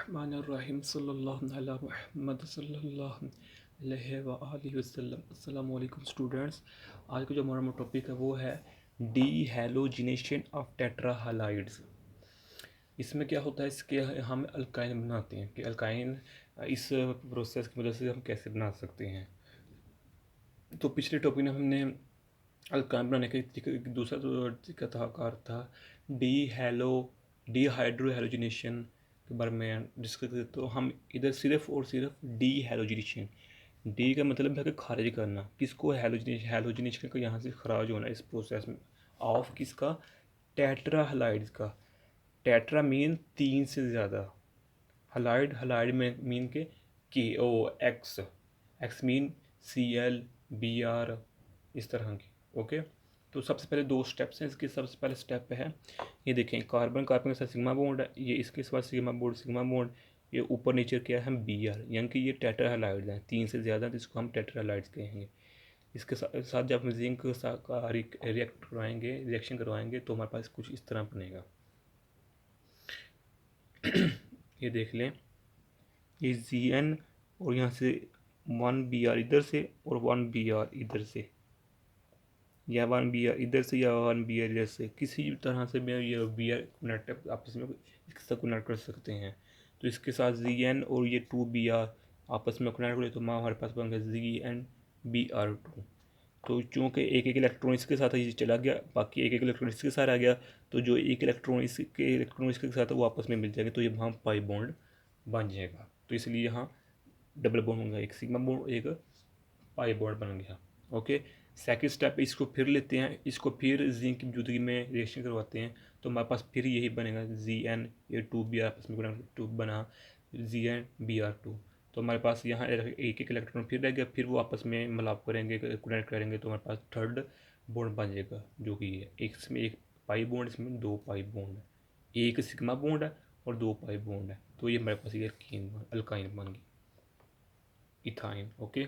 बिस्मिल्लाहिर्रहमानिर्रहीम सल्लल्लाहु अला मुहम्मद सल्लल्लाहु अलैहि व आलिहि वसल्लम। अस्सलामु अलैकुम स्टूडेंट्स। आज का जो हमारा टॉपिक है वो है D halogenation of tetra halides. इसमें क्या होता है, इसके हम अल्काइन बनाते हैं कि अल्काइन इस प्रोसेस की मदद से हम कैसे बना सकते हैं। तो पिछले टॉपिक में हमने अल्काइन बनाने का दूसरा जो तरीकाकार था डी हाइड्रो हैलोजिनेशन के बारे में डिस्कस करते। तो हम इधर सिर्फ और सिर्फ डी हैलोजिनेशन, डी का मतलब है कि खारिज करना, किसको हैलोजिनेशन का यहाँ से खारिज होना इस प्रोसेस में ऑफ किसका, टेट्रा हैलाइड्स का। टेट्रा मीन 3 से ज़्यादा, हलाइड में मीन के ओ X, X mean Cl Br, इस तरह की। ओके, तो सबसे पहले 2 स्टेप्स हैं इसके। सबसे पहले स्टेप है, ये देखें, कार्बन कार्बन के साथ सिग्मा बॉन्ड है, ये इसके साथ सिग्मा बॉन्ड, ये ऊपर नीचे क्या है Br, यानी कि ये टेट्रा हैलाइड्स हैं, 3 से ज़्यादा, तो इसको हम टेट्रा हैलाइड्स कहेंगे। इसके साथ जब हम जिंक का रिएक्शन करवाएंगे तो हमारे पास कुछ इस तरह बनेगा। ये देख लें, ये Zn और यहाँ से 1Br इधर से और 1Br इधर से, या 1Br इधर से या 1Br इधर से, किसी भी तरह से ये Br कनेक्ट आपस में इसके साथ कनेक्ट कर सकते हैं। तो इसके साथ Zn और ये 2Br आपस में कनेक्ट करें तो हमारे पास बन गया ZnBr2। तो चूँकि एक एक इलेक्ट्रॉन इसके साथ ये चला गया, बाकी एक एक इलेक्ट्रॉन इसके साथ आ गया, तो जो एक इलेक्ट्रॉन इसके साथ वो आपस में मिल जाएगा, तो ये वहाँ पाई बॉन्ड बन जाएगा। तो इसलिए यहाँ डबल बॉन्ड बन गया, एक सिग्मा बॉन्ड एक पाई बॉन्ड बन गया। ओके, सेकंड स्टेप, इसको फिर लेते हैं, इसको फिर जिंक की मौजूदगी में रिएक्शन करवाते हैं, तो हमारे पास फिर यही बनेगा Zn, ये 2Br आपस में टू बना ZnBr2। तो हमारे पास यहाँ एक एक इलेक्ट्रॉन फिर रह गया, फिर वो आपस में मिलाप करेंगे, कनेक्ट करेंगे, तो हमारे पास थर्ड बॉन्ड बन जाएगा, जो कि है इसमें एक पाई बॉन्ड, इसमें 2 पाई बॉन्ड है, एक सिग्मा बॉन्ड है और 2 पाई बॉन्ड है। तो ये हमारे पास ये अल्काइन बन गई, इथाइन। ओके,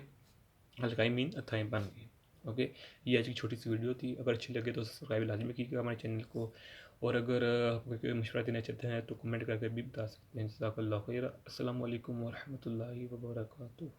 अल्काइन मीन अथाइन बन गई। ओके, ये आज की छोटी सी वीडियो थी। अगर अच्छी लगे तो सब्सक्राइब लाजमी कीजिएगा हमारे चैनल को, और अगर आप कोई मशवरा देना चाहते हैं तो कमेंट करके भी बता सकते हैं। जज़ाकल्लाहु खैर। अस्सलामु अलैकुम वरहमतुल्लाहि वबरकातुहू।